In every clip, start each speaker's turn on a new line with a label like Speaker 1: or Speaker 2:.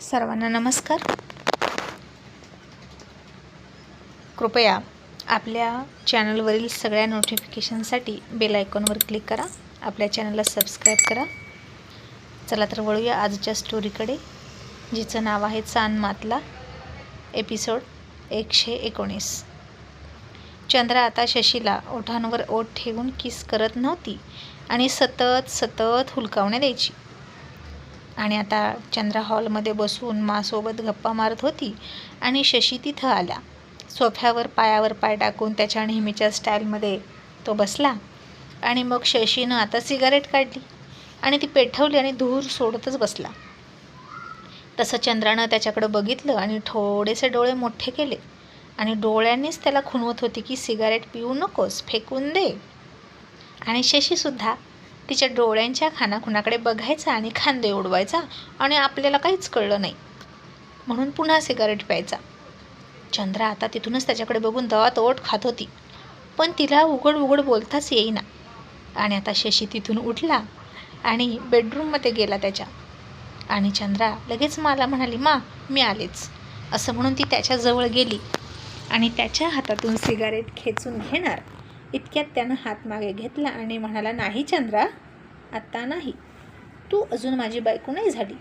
Speaker 1: सर्वांना नमस्कार. कृपया आपल्या चॅनलवरील सगळ्या नोटिफिकेशनसाठी बेल आयकॉनवर क्लिक करा. आपल्या चॅनलला सबस्क्राईब करा. चला तर वळूया आजच्या स्टोरीकडे, जिचं नाव आहे चांद मातला. एपिसोड 119. चंद्रा आता शशीला ओठांवर ओठ ठेवून किस करत नव्हती आणि सतत हुलकावण्या द्यायची. आणि आता चंद्रा हॉलमध्ये बसून मासोबत गप्पा मारत होती आणि शशी तिथं आला. सोफ्यावर पायावर पाय टाकून त्याच्या नेहमीच्या स्टाईलमध्ये तो बसला आणि मग शशीनं आता सिगारेट काढली आणि ती पेटवली आणि धूर सोडतच बसला. तसं चंद्रानं त्याच्याकडं बघितलं आणि थोडेसे डोळे मोठे केले आणि डोळ्यांनीच त्याला खुणवत होती की सिगारेट पिऊ नकोस, फेकून दे. आणि शशीसुद्धा तिच्या डोळ्यांच्या खाणाखुणाकडे बघायचा आणि खांदे उडवायचा आणि आपल्याला काहीच कळलं नाही म्हणून पुन्हा सिगारेट प्यायचा. चंद्रा आता तिथूनच त्याच्याकडे बघून दवात ओठ खात होती, पण तिला उघड बोलताच येईना. आणि आता शशी तिथून उठला आणि बेडरूममध्ये गेला त्याच्या. आणि चंद्रा लगेच मला म्हणाली, मा मी आलेच, असं म्हणून ती त्याच्याजवळ गेली आणि त्याच्या हातातून सिगारेट खेचून घेणार इतक्यात त्यानं हात मागे घेतला आणि म्हणाला, नाही चंद्रा, आत्ता नाही, तू अजून माझी बायको नाही झाली.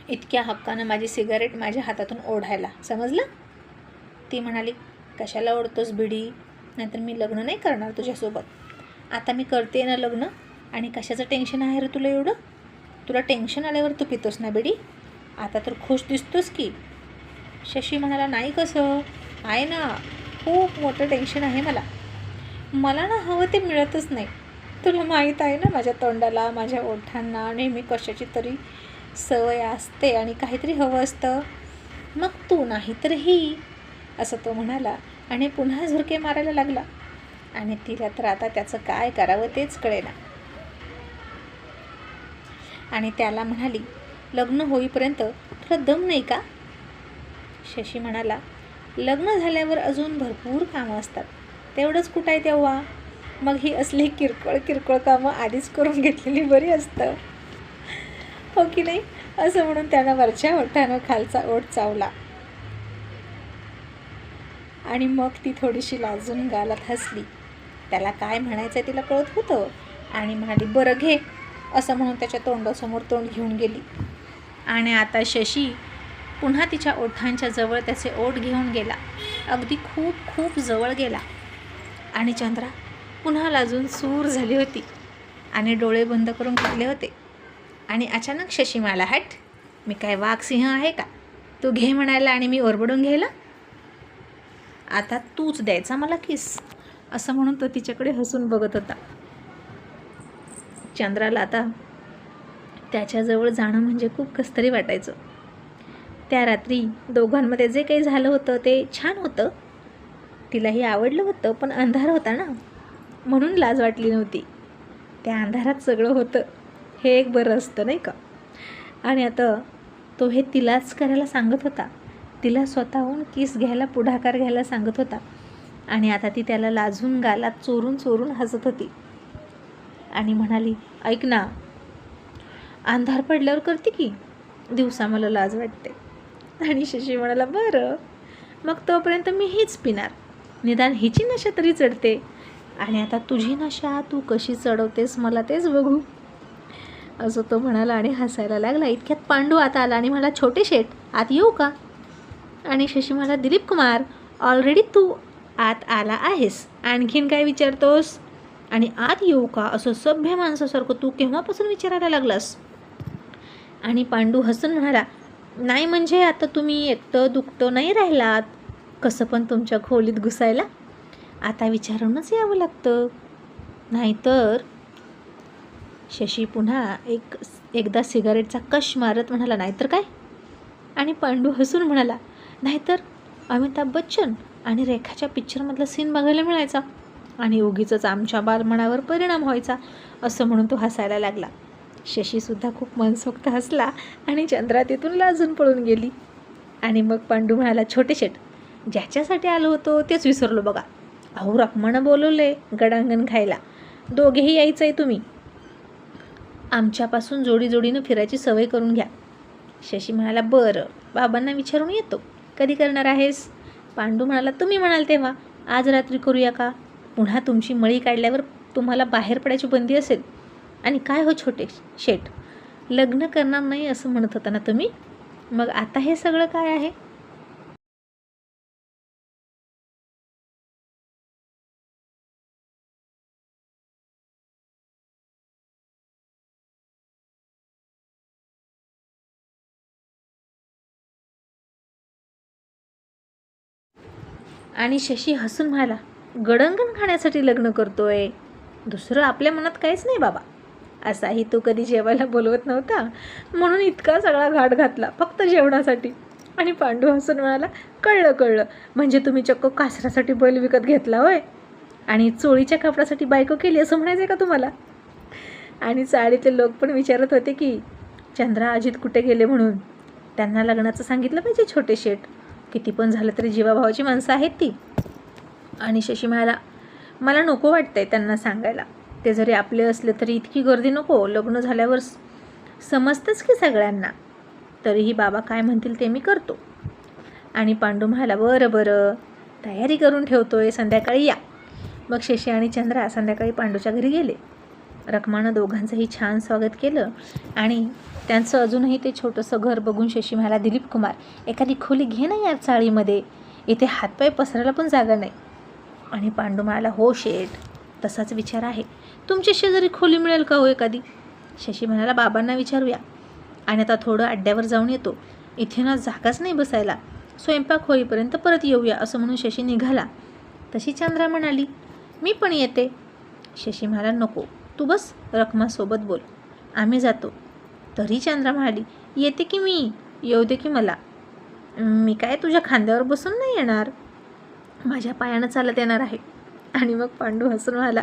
Speaker 1: इतक्या हक्कानं माझी सिगारेट माझ्या हातातून ओढायला, समजलं? ती म्हणाली, कशाला ओढतोस बिडी, नाहीतर मी लग्न नाही करणार तुझ्यासोबत. आता मी करते ना लग्न, आणि कशाचं टेन्शन आहे रे तुला एवढं? तुला टेन्शन आल्यावर तू पितोस ना बिडी, आता तर खुश दिसतोस की. शशी म्हणाला, नाही कसं आहे ना, खूप मोठं टेन्शन आहे मला ना हवं ते मिळतच नाही. तुला माहीत आहे ना माझ्या तोंडाला, माझ्या ओठांना नेहमी कशाची तरी सवय असते आणि काहीतरी हवं असतं. मग तू नाही तर ही, असं तो म्हणाला आणि पुन्हा झुरके मारायला लागला. आणि तिला तर आता त्याचं काय करावं तेच कळेना. आणि त्याला म्हणाली, लग्न होईपर्यंत तुला दम नाही का? शशी म्हणाला, लग्न झाल्यावर अजून भरपूर कामं असतात, तेवढंच कुठं आहे तेव्हा. मग ही असली किरकोळ कामं आधीच करून घेतलेली बरी असतं, हो की नाही? असं म्हणून त्यानं वरच्या ओठानं खालचा ओठ चावला आणि मग ती थोडीशी लाजून गालात हसली. त्याला काय म्हणायचं तिला कळत होतं आणि म्हणाली, बरं घे, असं म्हणून त्याच्या तोंडासमोर तोंड घेऊन गेली. आणि आता शशी पुन्हा तिच्या ओठांच्या जवळ त्याचे ओठ घेऊन गेला, अगदी खूप जवळ गेला. आणि चंद्रा पुन्हा लाजून सूर झाली होती आणि डोळे बंद करून घेतले होते. आणि अचानक शशी मला, हट, मी काय वाघ सिंह आहे का, तू घे म्हणायला आणि मी ओरबडून घ्यायला? आता तूच द्यायचा मला किस, असं म्हणून तो तिच्याकडे हसून बघत होता. चंद्राला आता त्याच्याजवळ जाणं म्हणजे खूप कसतरी वाटायचं. त्या रात्री दोघांमध्ये जे काही झालं होतं ते छान होतं, तिलाही आवडलं होतं, पण अंधार होता ना, म्हणून लाज वाटली नव्हती. त्या अंधारात सगळं होतं हे एक बरं असतं नाही का? आणि आता तो हे तिलाच करायला सांगत होता, तिला स्वतःहून किस घ्यायला पुढाकार घ्यायला सांगत होता. आणि आता ती त्याला लाजून गालात चोरून हसत होती आणि म्हणाली, ऐक ना, अंधार पडल्यावर करते की, दिवसा मला लाज वाटते. आणि शशी म्हणाला, बरं, मग तोपर्यंत मी हीच पिणार, निदान हिची नशा तरी चढते. आणि आता तुझी नशा तू कशी चढवतेस मला तेच बघू, असं तो म्हणाला आणि हसायला लागला. इतक्यात पांडू आता आला आणि मला, छोटे शेठ आत येऊ का? आणि शशी म्हणाला, दिलीप कुमार, ऑलरेडी तू आत आला आहेस, आणखीन काय विचारतोस? आणि आत येऊ का असं सभ्य माणसासारखं तू केव्हापासून विचारायला लागलास? आणि पांडू हसून म्हणाला, नाही म्हणजे आता तुम्ही एकटं दुखतं नाही राहिलात, कसं पण तुमच्या खोलीत घुसायला आता विचारूनच यावं लागतं, नाहीतर. शशी पुन्हा एकदा सिगारेटचा कश मारत म्हणाला, नाहीतर काय? आणि पांडू हसून म्हणाला, नाहीतर अमिताभ बच्चन आणि रेखाच्या पिक्चरमधला सीन बघायला मिळायचा आणि उगीचच आमच्या बालमनावर परिणाम व्हायचा, असं म्हणून तो हसायला लागला. शशीसुद्धा खूप मनसोक्त हसला आणि चंद्रा तिथून लाजून पळून गेली. आणि मग पांडू म्हणाला, छोटे शेठ, ज्याच्यासाठी आलो होतो तेच विसरलो बघा. अहो, रखमानं बोलवले गडांगण खायला, दोघेही यायचं आहे तुम्ही. आमच्यापासून जोडीनं फिरायची सवय करून घ्या. शशी म्हणाला, बरं, बाबांना विचारून येतो. कधी करणार आहेस? पांडू म्हणाला, तुम्ही म्हणाल तेव्हा. आज रात्री करूया का? पुन्हा तुमची मळी काढल्यावर तुम्हाला बाहेर पडायची बंदी असेल. आणि काय हो छोटे शेठ, लग्न करणार नाही असं म्हणत होता ना तुम्ही? मग आता हे सगळं काय आहे? आणि शशी हसून म्हणाला, गडंगण खाण्यासाठी लग्न करतोय, दुसरं आपल्या मनात काहीच नाही बाबा. असाही तो कधी जेवायला बोलवत नव्हता, म्हणून इतका सगळा घाट घातला फक्त जेवणासाठी. आणि पांडू हसून म्हणाला, कळलं कळलं, म्हणजे तुम्ही चक्क कासरासाठी बैल विकत घेतला होय, आणि चोळीच्या कपड्यासाठी बायको केली असं म्हणायचं का तुम्हाला? आणि चाळीतले लोक पण विचारत होते की चंद्रा अजित कुठे गेले म्हणून. त्यांना लग्नाचं सांगितलं पाहिजे छोटे शेठ, किती पण झालं तरी जीवाभावाची माणसं आहेत ती. आणि शशी म्हणाला, मला नको वाटतंय त्यांना सांगायला, ते जरी आपले असले तरी इतकी गर्दी नको, लग्न झाल्यावर समजतंच की सगळ्यांना. तरीही बाबा काय म्हणतील ते मी करतो. आणि पांडू म्हणाला, बरं बरं, तयारी करून ठेवतोय, संध्याकाळी या. मग शशी आणि चंद्रा संध्याकाळी पांडूच्या घरी गेले. रखमानं दोघांचंही छान स्वागत केलं. आणि त्यांचं अजूनही ते छोटंसं घर बघून शशी म्हणाला, दिलीप कुमार, एखादी खोली घे ना या चाळीमध्ये, इथे हातपाय पसरायला पण जागा नाही. आणि पांडू म्हणाला, हो शेठ, तसाच विचार आहे. तुमच्या शेजारी खोली मिळेल का हो एखादी? शशी म्हणाला, बाबांना विचारूया. आणि आता थोडं अड्ड्यावर जाऊन येतो, इथे ना जागाच नाही बसायला, स्वयंपाक होईपर्यंत परत येऊया असं म्हणून शशी निघाला. तशी चंद्रा म्हणाली, मी पण येते. शशी म्हणाला, नको, तू बस, रखमासोबत बोल, आम्ही जातो. तरी चंद्रा म्हणाली, येते की मी, येऊ दे की मला, मी काय तुझ्या खांद्यावर बसून नाही येणार, माझ्या पायानं चालत येणार आहे. आणि मग पांडू हसून म्हणाला,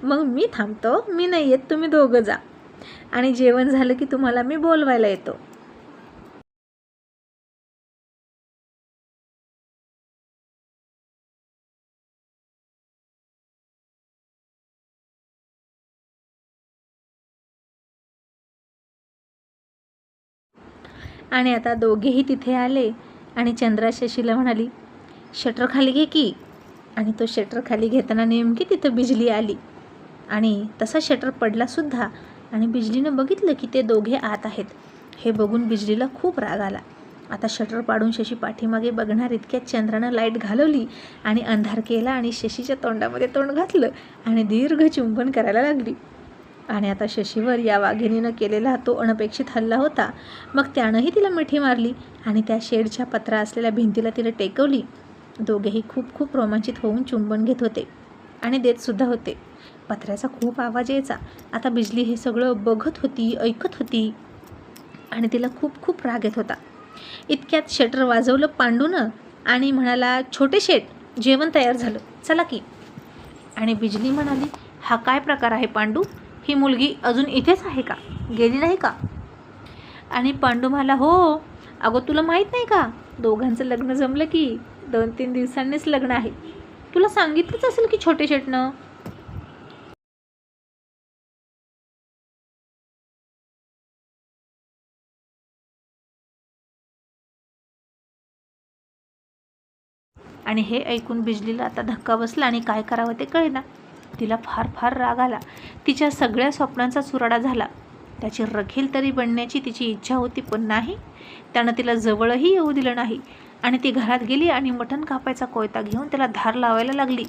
Speaker 1: मग मी थांबतो, मी नाही येत, तुम्ही दोघं जा, आणि जेवण झालं की तुम्हाला मी बोलवायला येतो. आणि आता दोघेही तिथे आले. आणि चंद्रा शशीला म्हणाली, शटर खाली घे की. आणि तो शटर खाली घेताना नेमकी तिथं बिजली आली. आणि तसा शटर पडलासुद्धा. आणि बिजलीनं बघितलं की ते दोघे आत आहेत. हे बघून बिजलीला खूप राग आला. आता शटर पाडून शशी पाठीमागे बघणार इतक्यात चंद्रानं लाईट घालवली आणि अंधार केला आणि शशीच्या तोंडामध्ये तोंड घातलं आणि दीर्घ चुंबन करायला लागली. आणि आता शशीवर या वाघिणीनं केलेला तो अनपेक्षित हल्ला होता. मग त्यानंही तिला मिठी मारली आणि त्या शेडच्या पत्रा असलेल्या भिंतीला तिला टेकवली. दोघेही खूप खूप रोमांचित होऊन चुंबन घेत होते आणि देतसुद्धा होते. पत्र्याचा खूप आवाज यायचा. आता बिजली हे सगळं बघत होती, ऐकत होती आणि तिला खूप खूप राग येत होता. इतक्यात शटर वाजवलं पांडूनं आणि म्हणाला, छोटे शेठ, जेवण तयार झालं, चला की. आणि बिजली म्हणाली, हा काय प्रकार आहे पांडू, ही मुलगी अजून इथेच आहे का, गेली नाही का? आणि पांडू म्हणाला, हो अगं, तुला माहीत नाही का, दोघांचं लग्न जमलं की 2-3 दिवसांनीच लग्न आहे, तुला सांगितलंच असेल की छोटे शेटनं. आणि हे ऐकून बिजलीला आता धक्का बसला आणि काय करावं ते कळेना. तिला फार फार राग आला. तिच्या सगळ्या स्वप्नांचा चुराडा झाला. त्याची रखील तरी बनण्याची तिची इच्छा होती, पण नाही, त्यानं तिला जवळही येऊ दिलं नाही. आणि ती घरात गेली आणि मटण कापायचा कोयता घेऊन त्याला धार लावायला लागली.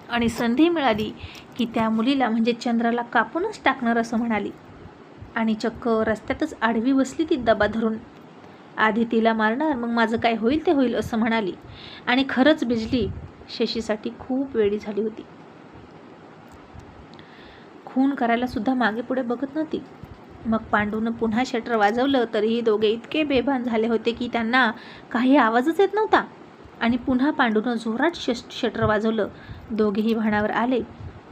Speaker 1: आणि संधी मिळाली की त्या मुलीला म्हणजे चंद्राला कापूनच टाकणार असं म्हणाली. आणि चक्क रस्त्यातच आडवी बसली ती दबा धरून. आधी तिला मारणार, मग माझं काय होईल ते होईल असं म्हणाली. आणि खरंच बिजली शशीसाठी खूप वेडी झाली होती. खून करायला सुद्धा मागे पुढे बघत नव्हती. मग पांडूनं पुन्हा शटर वाजवलं तरीही दोघे इतके बेभान झाले होते की त्यांना काही आवाजच येत नव्हता. आणि पुन्हा पांडूनं जोरात शटर वाजवलं. दोघेही भानावर आले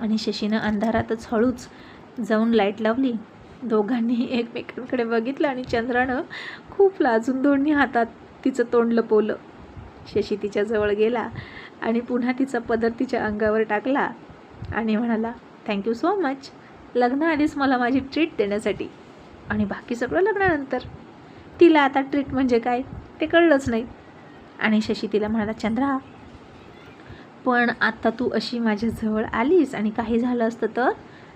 Speaker 1: आणि शशीनं अंधारातच हळूच जाऊन लाईट लावली. दोघांनी एकमेकांकडे बघितलं आणि चंद्रानं खूप लाजून दोन्ही हातात तिचं तोंड लपवलं. शशी तिच्याजवळ गेला आणि पुन्हा तिचा पदर तिच्या अंगावर टाकला आणि म्हणाला, थँक्यू सो मच, लग्न आधीच मला माझी ट्रीट देण्यासाठी, आणि बाकी सगळं लग्नानंतर. तिला आता ट्रीट म्हणजे काय ते कळलंच नाही. आणि शशी तिला म्हणाला, चंद्रा, पण आता तू अशी माझ्या जवळ आलीस आणि काही झालं असतं तर,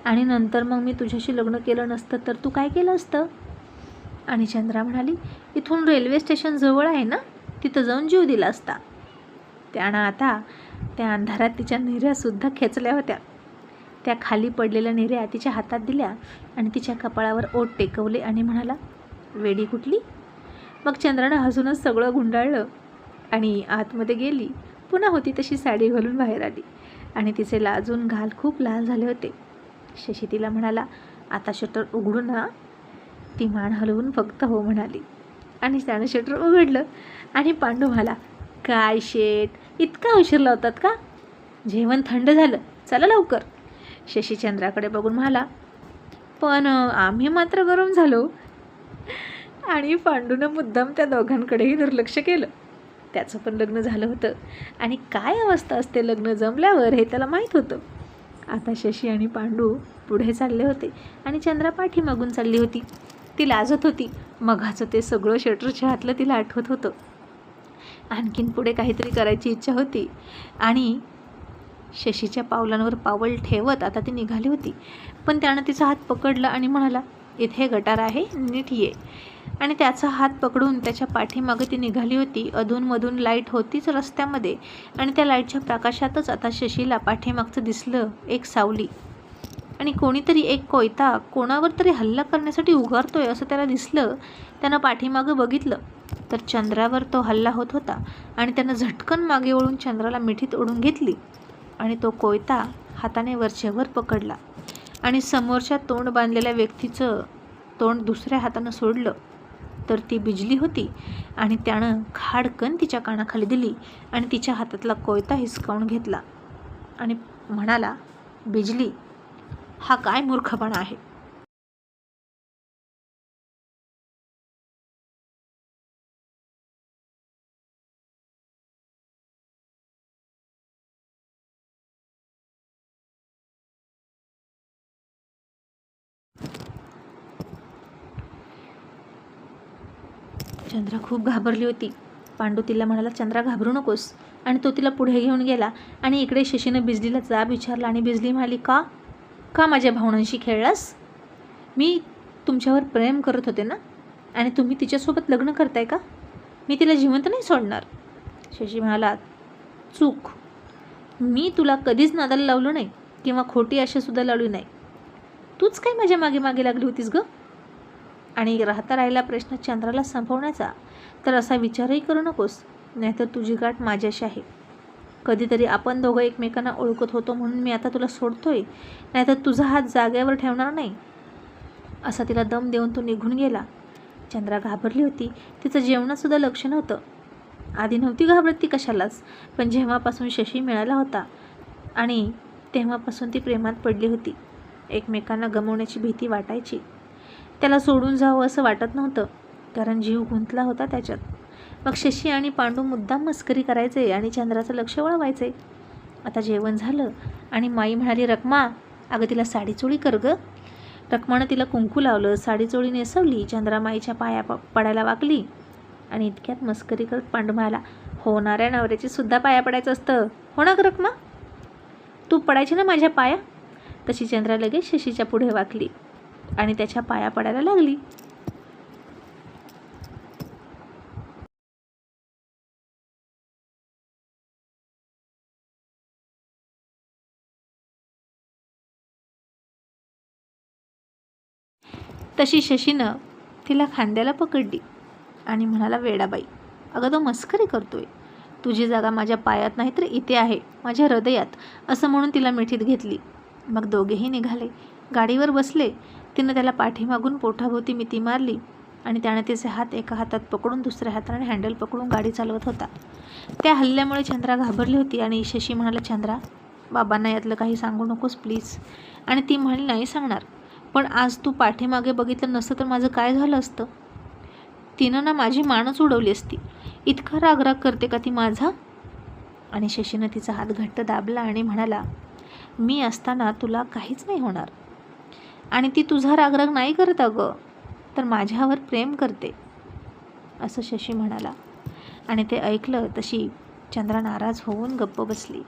Speaker 1: आणि नंतर मग मी तुझ्याशी लग्न केलं नसतं तर तू काय केलं असतं? आणि चंद्रा म्हणाली, इथून रेल्वे स्टेशन जवळ आहे ना, तिथं जाऊन जीव दिला असता. त्यानं आता त्या अंधारात तिच्या निर्यासुद्धा खेचल्या होत्या. त्या खाली पडलेल्या निर्या तिच्या हातात दिल्या आणि तिच्या कपाळावर ओठ टेकवले आणि म्हणाला, वेडी कुठली? मग चंद्रानं हसूनच सगळं गुंडाळलं आणि आतमध्ये गेली. पुन्हा होती तशी साडी घालून बाहेर आली आणि तिचे लाजून गाल खूप लाल झाले होते. शशी तिला म्हणाला, आता शटर उघडू ना? ती मान हलवून फक्त हो म्हणाली आणि त्यानं शटर उघडलं. आणि पांडू म्हणाला, काय शेट, इतका उशीर लावतात का? जेवण थंड झालं, चला लवकर. शशी चंद्राकडे बघून म्हणाला, पण आम्ही मात्र गरम झालो. आणि पांडूनं मुद्दाम त्या दोघांकडेही दुर्लक्ष केलं. त्याचं पण लग्न झालं होतं आणि काय अवस्था असते लग्न जमल्यावर हे त्याला माहीत होतं. आता शशी आणि पांडू पुढे चालले होते आणि चंद्रा पाठीमागून चालली होती. ती लाजत होती. मघाचं ते सगळं शटरच्या हातलं तिला आठवत होतं. आणखीन पुढे काहीतरी करायची इच्छा होती आणि शशीच्या पावलांवर पाऊल ठेवत आता ती निघाली होती. पण त्यानं तिचा हात पकडला आणि म्हणाला, इथे गटार आहे, नीट ये. आणि त्याचा हात पकडून त्याच्या पाठीमागे ती निघाली होती. अधूनमधून लाईट होतीच रस्त्यामध्ये आणि त्या लाईटच्या प्रकाशातच आता शशीला पाठीमागचं दिसलं एक सावली. आणि कोणीतरी एक कोयता कोणावर तरी हल्ला करण्यासाठी उगारतोय असं त्याला दिसलं. त्यानं पाठीमागं बघितलं तर चंद्रावर तो हल्ला होत होता आणि त्यानं झटकन मागे वळून चंद्राला मिठीत ओढून घेतली आणि तो कोयता हाताने वरच्यावर पकडला आणि समोरच्या तोंड बांधलेल्या व्यक्तीचं तोंड दुसऱ्या हातानं सोडलं तर ती बिजली होती. आणि त्यानं खाडकन तिच्या कानाखाली दिली आणि तिच्या हातातला कोयता हिसकावून घेतला आणि म्हणाला, बिजली, हा काय मूर्खपणा आहे? चंद्रा खूप घाबरली होती. पांडू तिला म्हणाला, चंद्रा घाबरू नकोस. आणि तो तिला पुढे घेऊन गेला आणि इकडे शशीनं बिजलीला जाब विचारला आणि बिजली म्हणाली, का का माझ्या भावनांशी खेळलास? मी तुमच्यावर प्रेम करत होते ना, आणि तुम्ही तिच्यासोबत लग्न करताय का? मी तिला जिवंत नाही सोडणार. शशी म्हणाला, चूक. मी तुला कधीच नादाला लावलं नाही किंवा खोटी आशासुद्धा लावली नाही. तूच काय माझ्या मागे मागे लागली होतीस गं? आणि राहता राहिला प्रश्न चंद्राला संपवण्याचा, तर असा विचारही करू नकोस, नाहीतर तुझी गाठ माझ्याशी आहे. कधीतरी आपण दोघं एकमेकांना ओळखत होतो म्हणून मी आता तुला सोडतोय, नाहीतर तुझा हात जागेवर ठेवणार नाही. असा तिला दम देऊन तो निघून गेला. चंद्रा घाबरली होती. तिचं जेवणातसुद्धा लक्ष नव्हतं. आधी नव्हती घाबरत ती कशालाच, पण जेव्हापासून शशी मिळाला होता आणि तेव्हापासून ती प्रेमात पडली होती. एकमेकांना गमावण्याची भीती वाटायची. त्याला सोडून जावं असं वाटत नव्हतं, कारण जीव गुंतला होता त्याच्यात. मग शशी आणि पांडू मुद्दाम मस्करी करायचे आणि चंद्राचं लक्ष वळवायचे. आता जेवण झालं आणि माई म्हणाली, रखमा, अगं तिला साडीचोळी कर गं. रखमानं तिला कुंकू लावलं, साडीचोळी नेसवली. चंद्रा माईच्या पाया पडायला वागली आणि इतक्यात मस्करी करत पांडू म्हणाला, होणाऱ्या नवऱ्याची सुद्धा पाया पडायचं असतं, हो ना रखमा? तू पडायची ना माझ्या पाया? तशी चंद्रा लगेच शशीच्या पुढे वाकली आणि त्याच्या पाया पडायला लागली. तशी शशीनं तिला खांद्याला पकडली आणि म्हणाला, वेडाबाई, अगं तो मस्करी करतोय. तुझी जागा माझ्या पायात नाही तर इथे आहे, माझ्या हृदयात, असं म्हणून तिला मिठीत घेतली. मग दोघेही निघाले. गाडीवर बसले. तिनं त्याला पाठीमागून पोटाभोवती मिठी मारली आणि त्याने तिचे हात एका हातात पकडून दुसऱ्या हाताने हँडल पकडून गाडी चालवत होता. त्या हल्ल्यामुळे चंद्रा घाबरली होती आणि शशी म्हणाला, चंद्रा, बाबांना यातलं काही सांगू नकोस प्लीज. आणि ती म्हणाली, नाही सांगणार, पण आज तू पाठीमागे बघितलं नसतं तर माझं काय झालं असतं? तिनं ना माझी मानच उडवली असती. इतका रागराग करते का ती माझा? आणि शशीनं तिचा हात घट्ट दाबला आणि म्हणाला, मी असताना तुला काहीच नाही होणार. आणि ती तुझा रागराग नाही करत अगं, तर माझ्यावर प्रेम करते. असं शशी म्हणाला. आणि ते ऐकलं तशी चंद्रा नाराज होऊन गप्प बसली.